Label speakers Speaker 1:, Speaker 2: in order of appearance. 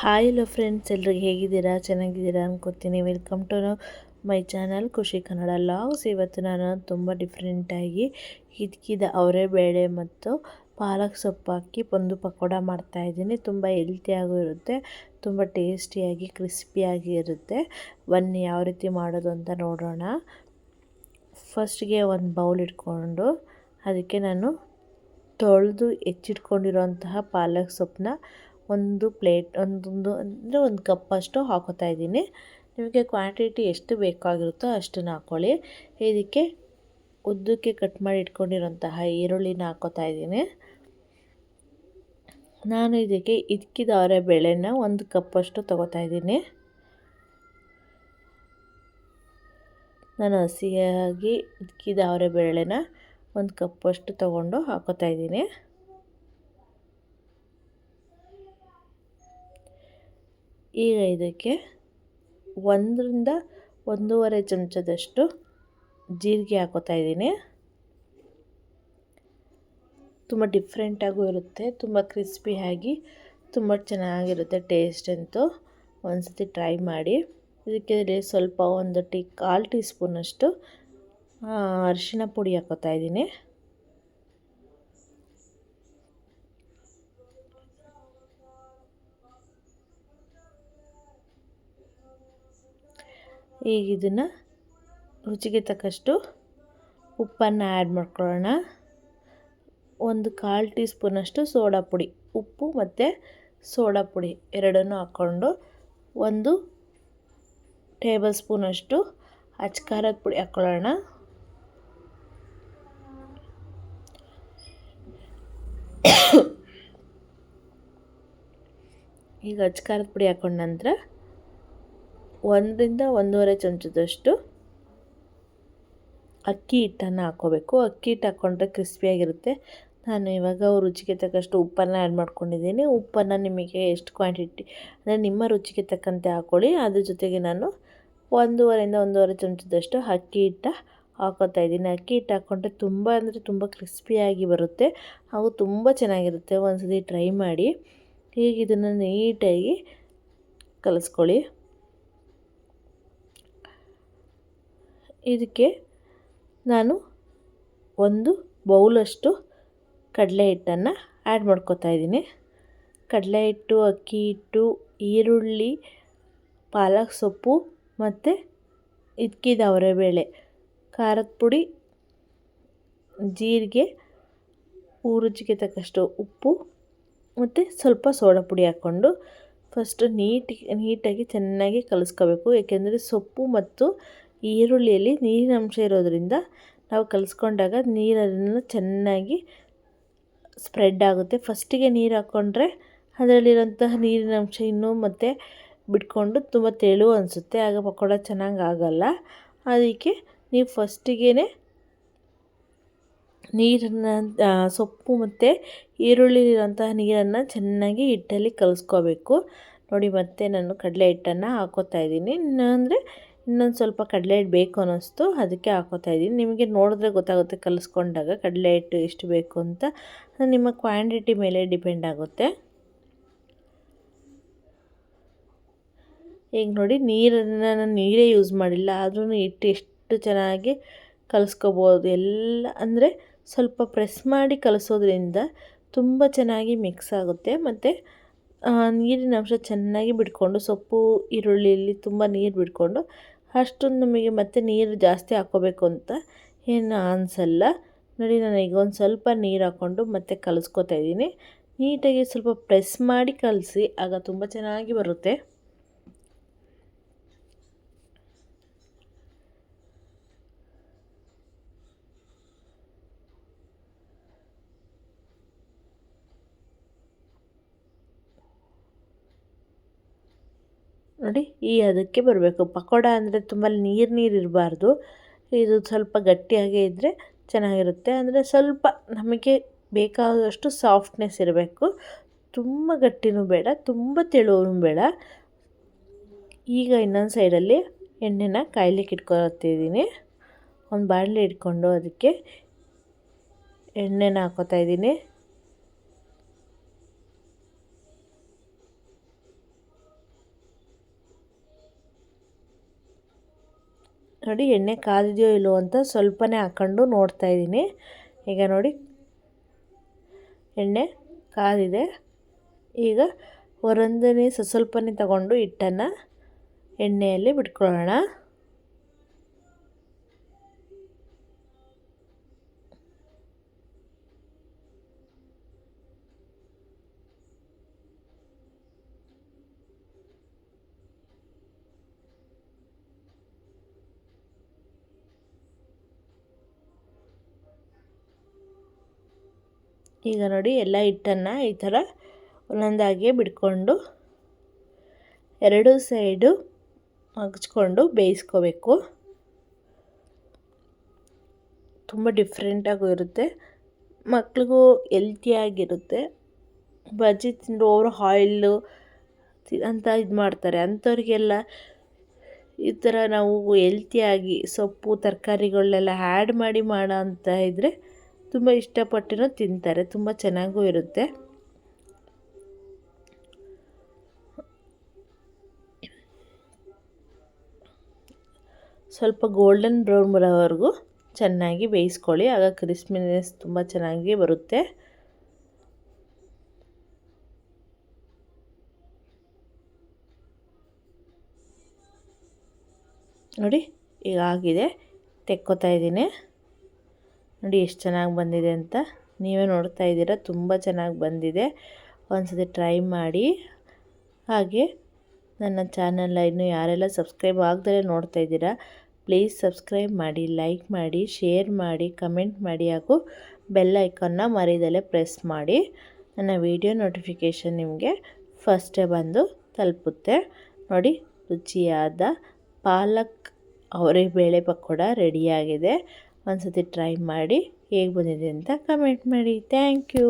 Speaker 1: Hi hello friends, ಎಲ್ರಿಗೆ ಹೇಗಿದ್ದೀರಾ? ಚೆನ್ನಾಗಿದ್ದೀರಾ ಅನ್ಕೋತೀನಿ. ವೆಲ್ಕಮ್ ಟು ಮೈ ಚಾನಲ್ ಖುಷಿ ಕನ್ನಡ ಲಾಗ್ಸ್. ಇವತ್ತು ನಾನು ತುಂಬ ಡಿಫ್ರೆಂಟಾಗಿ ಹಿದ್ಕಿದ ಅವರೆಬೇಳೆ ಮತ್ತು ಪಾಲಕ್ ಸೊಪ್ಪು ಹಾಕಿ ಒಂದು ಪಕೋಡ ಮಾಡ್ತಾಯಿದ್ದೀನಿ. ತುಂಬ ಹೆಲ್ತಿಯಾಗೂ ಇರುತ್ತೆ, ತುಂಬ ಟೇಸ್ಟಿಯಾಗಿ ಕ್ರಿಸ್ಪಿಯಾಗಿ ಇರುತ್ತೆ. ಬನ್ನಿ ಯಾವ ರೀತಿ ಮಾಡೋದು ಅಂತ ನೋಡೋಣ. ಫಸ್ಟ್ಗೆ ಒಂದು ಬೌಲ್ ಇಟ್ಕೊಂಡು ಅದಕ್ಕೆ ನಾನು ತೊಳೆದು ಹೆಚ್ಚಿಟ್ಕೊಂಡಿರೋಂತಹ ಪಾಲಕ್ ಸೊಪ್ಪನ್ನ ಒಂದು ಕಪ್ಪಷ್ಟು ಹಾಕೋತಾ ಇದ್ದೀನಿ. ನಿಮಗೆ ಕ್ವಾಂಟಿಟಿ ಎಷ್ಟು ಬೇಕಾಗಿರುತ್ತೋ ಅಷ್ಟನ್ನು ಹಾಕ್ಕೊಳ್ಳಿ. ಇದಕ್ಕೆ ಉದ್ದಕ್ಕೆ ಕಟ್ ಮಾಡಿ ಇಟ್ಕೊಂಡಿರೋಂತಹ ಈರುಳ್ಳಿನ ಹಾಕೋತಾ ಇದ್ದೀನಿ. ನಾನು ಇದಕ್ಕೆ ಹಿದ್ಕಿದ ಬೇಳೆನ ಒಂದು ಕಪ್ಪಷ್ಟು ತೊಗೋತಾ ಇದ್ದೀನಿ. ನಾನು ಹಸಿಯಾಗಿ ಹಿದ್ಕಿದ ಬೇಳೆನ ಒಂದು ಕಪ್ಪಷ್ಟು ತೊಗೊಂಡು ಹಾಕೋತಾ ಇದ್ದೀನಿ. ಈಗ ಇದಕ್ಕೆ 1ರಿಂದ 1.5 ಚಮಚದಷ್ಟು ಜೀರಿಗೆ ಹಾಕೋತಾ ಇದ್ದೀನಿ. ತುಂಬ ಡಿಫ್ರೆಂಟಾಗೂ ಇರುತ್ತೆ, ತುಂಬ ಕ್ರಿಸ್ಪಿಯಾಗಿ ತುಂಬ ಚೆನ್ನಾಗಿರುತ್ತೆ. ಟೇಸ್ಟ್ ಅಂತೂ ಒಂದ್ಸತಿ ಟ್ರೈ ಮಾಡಿ. ಇದಕ್ಕೆ ಸ್ವಲ್ಪ 1/4 ಟೀ ಸ್ಪೂನಷ್ಟು ಅರಿಶಿಣ ಪುಡಿ ಹಾಕೋತಾ ಇದ್ದೀನಿ. ಈಗ ಇದನ್ನು ರುಚಿಗೆ ತಕ್ಕಷ್ಟು ಉಪ್ಪನ್ನು ಆ್ಯಡ್ ಮಾಡ್ಕೊಳ್ಳೋಣ. 1/4 ಟೀ ಸ್ಪೂನಷ್ಟು ಸೋಡಾ ಪುಡಿ, ಉಪ್ಪು ಮತ್ತು ಸೋಡಾ ಪುಡಿ ಎರಡನ್ನೂ ಹಾಕ್ಕೊಂಡು 1 ಟೇಬಲ್ ಸ್ಪೂನಷ್ಟು ಅಚ್ಕಾರದ ಪುಡಿ ಹಾಕ್ಕೊಳ್ಳೋಣ. ಈಗ ಅಚ್ಕಾರದ ಪುಡಿ ಹಾಕೊಂಡ ನಂತರ 1ರಿಂದ 1.5 ಚಮಚದಷ್ಟು ಅಕ್ಕಿ ಹಿಟ್ಟನ್ನು ಹಾಕ್ಕೋಬೇಕು. ಅಕ್ಕಿ ಹಿಟ್ಟು ಹಾಕ್ಕೊಂಡ್ರೆ ಕ್ರಿಸ್ಪಿಯಾಗಿರುತ್ತೆ. ನಾನು ಇವಾಗ ರುಚಿಗೆ ತಕ್ಕಷ್ಟು ಉಪ್ಪನ್ನು ಆ್ಯಡ್ ಮಾಡ್ಕೊಂಡಿದ್ದೀನಿ. ಉಪ್ಪನ್ನು ನಿಮಗೆ ಎಷ್ಟು ಕ್ವಾಂಟಿಟಿ ಅಂದರೆ ನಿಮ್ಮ ರುಚಿಗೆ ತಕ್ಕಂತೆ ಹಾಕ್ಕೊಳ್ಳಿ. ಅದ್ರ ಜೊತೆಗೆ ನಾನು 1.5ರಿಂದ 1.5 ಚಮಚದಷ್ಟು ಅಕ್ಕಿ ಹಿಟ್ಟು ಹಾಕೋತಾ ಇದ್ದೀನಿ. ಅಕ್ಕಿ ಹಿಟ್ಟು ಹಾಕ್ಕೊಂಡ್ರೆ ತುಂಬ ಅಂದರೆ ತುಂಬ ಕ್ರಿಸ್ಪಿಯಾಗಿ ಬರುತ್ತೆ ಹಾಗೂ ತುಂಬ ಚೆನ್ನಾಗಿರುತ್ತೆ. ಒಂದ್ಸತಿ ಟ್ರೈ ಮಾಡಿ. ಈಗ ಇದನ್ನು ನೀಟಾಗಿ ಕಲಿಸ್ಕೊಳ್ಳಿ. ಇದಕ್ಕೆ ನಾನು 1 ಬೌಲಷ್ಟು ಕಡಲೆ ಹಿಟ್ಟನ್ನು ಆ್ಯಡ್ ಮಾಡ್ಕೋತಾ ಇದ್ದೀನಿ. ಕಡಲೆ ಹಿಟ್ಟು, ಅಕ್ಕಿ ಹಿಟ್ಟು, ಈರುಳ್ಳಿ, ಪಾಲಕ್ ಸೊಪ್ಪು ಮತ್ತು ಹಿದ್ಕಿದ ಅವರೆಬೇಳೆ, ಖಾರದ ಪುಡಿ, ಜೀರಿಗೆ, ರುಚಿಗೆ ತಕ್ಕಷ್ಟು ಉಪ್ಪು ಮತ್ತು ಸ್ವಲ್ಪ ಸೋಡಾ ಪುಡಿ ಹಾಕ್ಕೊಂಡು ಫಸ್ಟು ನೀಟಾಗಿ ಚೆನ್ನಾಗಿ ಕಲಿಸ್ಕೋಬೇಕು. ಏಕೆಂದರೆ ಸೊಪ್ಪು ಮತ್ತು ಈರುಳ್ಳಿಯಲ್ಲಿ ನೀರಿನ ಅಂಶ ಇರೋದರಿಂದ ನಾವು ಕಲಿಸ್ಕೊಂಡಾಗ ನೀರನ್ನು ಚೆನ್ನಾಗಿ ಸ್ಪ್ರೆಡ್ ಆಗುತ್ತೆ. ಫಸ್ಟಿಗೆ ನೀರು ಹಾಕ್ಕೊಂಡ್ರೆ ಅದರಲ್ಲಿರೋಂತಹ ನೀರಿನ ಅಂಶ ಇನ್ನೂ ಮತ್ತೆ ಬಿಟ್ಕೊಂಡು ತುಂಬ ತೆಳು ಅನಿಸುತ್ತೆ, ಆಗ ಪಕೋಡ ಚೆನ್ನಾಗಿ ಆಗಲ್ಲ. ಅದಕ್ಕೆ ನೀವು ಫಸ್ಟಿಗೆ ನೀರನ್ನು ಸೊಪ್ಪು ಮತ್ತು ಈರುಳ್ಳಿಲಿರೋಂತಹ ನೀರನ್ನು ಚೆನ್ನಾಗಿ ಹಿಟ್ಟಲ್ಲಿ ಕಲಿಸ್ಕೋಬೇಕು. ನೋಡಿ, ಮತ್ತೆ ನಾನು ಕಡಲೆ ಹಿಟ್ಟನ್ನು ಹಾಕೋತಾ ಇದ್ದೀನಿ. ಅಂದರೆ ಇನ್ನೊಂದು ಸ್ವಲ್ಪ ಕಡಲೆ ಹಿಟ್ಟು ಬೇಕು ಅನ್ನಿಸ್ತು, ಅದಕ್ಕೆ ಹಾಕೋತಾ ಇದ್ದೀನಿ. ನಿಮಗೆ ನೋಡಿದ್ರೆ ಗೊತ್ತಾಗುತ್ತೆ ಕಲಿಸ್ಕೊಂಡಾಗ ಕಡಲೆ ಹಿಟ್ಟು ಎಷ್ಟು ಬೇಕು ಅಂತ. ನಿಮ್ಮ ಕ್ವಾಂಟಿಟಿ ಮೇಲೆ ಡಿಪೆಂಡ್ ಆಗುತ್ತೆ. ಈಗ ನೋಡಿ, ನಾನು ನೀರೇ ಯೂಸ್ ಮಾಡಿಲ್ಲ, ಆದ್ರೂ ಹಿಟ್ಟು ಎಷ್ಟು ಚೆನ್ನಾಗಿ ಕಲಿಸ್ಕೋಬೋದು. ಎಲ್ಲ ಅಂದರೆ ಸ್ವಲ್ಪ ಪ್ರೆಸ್ ಮಾಡಿ ಕಲಿಸೋದ್ರಿಂದ ತುಂಬ ಚೆನ್ನಾಗಿ ಮಿಕ್ಸ್ ಆಗುತ್ತೆ ಮತ್ತು ನೀರಿನ ಅಂಶ ಚೆನ್ನಾಗಿ ಬಿಟ್ಕೊಂಡು, ಸೊಪ್ಪು ಈರುಳ್ಳಿಯಲ್ಲಿ ತುಂಬ ನೀರು ಬಿಟ್ಕೊಂಡು ಅಷ್ಟೊಂದು ನಮಗೆ ಮತ್ತೆ ನೀರು ಜಾಸ್ತಿ ಹಾಕ್ಕೋಬೇಕು ಅಂತ ಏನು ಅನಿಸಲ್ಲ. ನೋಡಿ, ನಾನು ಈಗ ಒಂದು ಸ್ವಲ್ಪ ನೀರು ಹಾಕ್ಕೊಂಡು ಮತ್ತೆ ಕಲಿಸ್ಕೊತಾ ಇದ್ದೀನಿ. ನೀಟಾಗಿ ಸ್ವಲ್ಪ ಪ್ರೆಸ್ ಮಾಡಿ ಕಲಸಿ, ಆಗ ತುಂಬ ಚೆನ್ನಾಗಿ ಬರುತ್ತೆ. ನೋಡಿ, ಅದಕ್ಕೆ ಬರಬೇಕು. ಪಕೋಡ ಅಂದರೆ ತುಂಬ ನೀರು ಇರಬಾರ್ದು. ಇದು ಸ್ವಲ್ಪ ಗಟ್ಟಿಯಾಗೇ ಇದ್ದರೆ ಚೆನ್ನಾಗಿರುತ್ತೆ. ಅಂದರೆ ಸ್ವಲ್ಪ ನಮಗೆ ಬೇಕಾದಷ್ಟು ಸಾಫ್ಟ್ನೆಸ್ ಇರಬೇಕು. ತುಂಬ ಗಟ್ಟಿನೂ ಬೇಡ, ತುಂಬ ತೆಳುವೂ ಬೇಡ. ಈಗ ಇನ್ನೊಂದು ಸೈಡಲ್ಲಿ ಎಣ್ಣೆನ ಕಾಯ್ಲಿಕ್ಕೆ ಇಟ್ಕೊಳ್ತಿದ್ದೀನಿ. ಒಂದು ಬಾಣಲೆ ಇಟ್ಕೊಂಡು ಅದಕ್ಕೆ ಎಣ್ಣೆನ ಹಾಕೋತಾ ಇದ್ದೀನಿ. ನೋಡಿ ಎಣ್ಣೆ ಕಾದಿದೆಯೋ ಇಲ್ಲೋ ಅಂತ ಸ್ವಲ್ಪನೇ ಹಾಕ್ಕೊಂಡು ನೋಡ್ತಾಯಿದ್ದೀನಿ. ಈಗ ನೋಡಿ ಎಣ್ಣೆ ಕಾದಿದೆ. ಈಗ ಒಂದೊಂದನೇ ಸ್ವಲ್ಪನೇ ತಗೊಂಡು ಹಿಟ್ಟನ್ನು ಎಣ್ಣೆಯಲ್ಲಿ ಬಿಟ್ಕೊಳ್ಳೋಣ. ಈಗ ನೋಡಿ ಎಲ್ಲ ಹಿಟ್ಟನ್ನು ಈ ಥರ ಒಂದೊಂದಾಗಿಯೇ ಬಿಟ್ಕೊಂಡು ಎರಡು ಸೈಡು ಮಗ್ಚ್ಕೊಂಡು ಬೇಯಿಸ್ಕೋಬೇಕು. ತುಂಬ ಡಿಫ್ರೆಂಟಾಗೂ ಇರುತ್ತೆ, ಮಕ್ಳಿಗೂ ಹೆಲ್ತಿಯಾಗಿರುತ್ತೆ. ಬಜ್ಜಿ ತಿಂದು ಓವರ್ ಆಯಿಲ್ಲು ಅಂತ ಇದು ಮಾಡ್ತಾರೆ, ಅಂಥವ್ರಿಗೆಲ್ಲ ಈ ಥರ ನಾವು ಹೆಲ್ತಿಯಾಗಿ ಸೊಪ್ಪು ತರಕಾರಿಗಳನ್ನೆಲ್ಲ ಆ್ಯಡ್ ಮಾಡಿ ಮಾಡೋ ಅಂತ ಇದ್ದರೆ ತುಂಬ ಇಷ್ಟಪಟ್ಟು ತಿಂತಾರೆ, ತುಂಬ ಚೆನ್ನಾಗೂ ಇರುತ್ತೆ. ಸ್ವಲ್ಪ ಗೋಲ್ಡನ್ ಬ್ರೌನ್ ಬರೋವರೆಗೂ ಚೆನ್ನಾಗಿ ಬೇಯಿಸ್ಕೊಳ್ಳಿ, ಆಗ ಕ್ರಿಸ್ಪಿನೆಸ್ ತುಂಬ ಚೆನ್ನಾಗಿ ಬರುತ್ತೆ. ನೋಡಿ ಈಗ ಆಗಿದೆ, ತೆಕ್ಕೋತಾ ಇದ್ದೀನಿ. ನೋಡಿ ಎಷ್ಟು ಚೆನ್ನಾಗಿ ಬಂದಿದೆ ಅಂತ ನೀವೇ ನೋಡ್ತಾ ಇದ್ದೀರಾ, ತುಂಬ ಚೆನ್ನಾಗಿ ಬಂದಿದೆ. ಒಂದ್ಸತಿ ಟ್ರೈ ಮಾಡಿ. ಹಾಗೆ ನನ್ನ ಚಾನಲ್ನ ಇನ್ನೂ ಯಾರೆಲ್ಲ ಸಬ್ಸ್ಕ್ರೈಬ್ ಆಗದಲೇ ನೋಡ್ತಾ ಇದ್ದೀರಾ, ಪ್ಲೀಸ್ ಸಬ್ಸ್ಕ್ರೈಬ್ ಮಾಡಿ, ಲೈಕ್ ಮಾಡಿ, ಶೇರ್ ಮಾಡಿ, ಕಮೆಂಟ್ ಮಾಡಿ, ಹಾಗೂ ಬೆಲ್ ಐಕಾನ್ನ ಮರಿದಲ್ಲೇ ಪ್ರೆಸ್ ಮಾಡಿ. ನನ್ನ ವಿಡಿಯೋ ನೋಟಿಫಿಕೇಷನ್ ನಿಮಗೆ ಫಸ್ಟೇ ಬಂದು ತಲುಪುತ್ತೆ. ನೋಡಿ ರುಚಿಯಾದ ಪಾಲಕ್ ಅವರೆಬೇಳೆ ಪಕೋಡ ರೆಡಿಯಾಗಿದೆ. ಒಂದ್ಸತಿ ಟ್ರೈ ಮಾಡಿ, ಹೇಗೆ ಬಂದಿದೆ ಅಂತ ಕಮೆಂಟ್ ಮಾಡಿ. Thank you.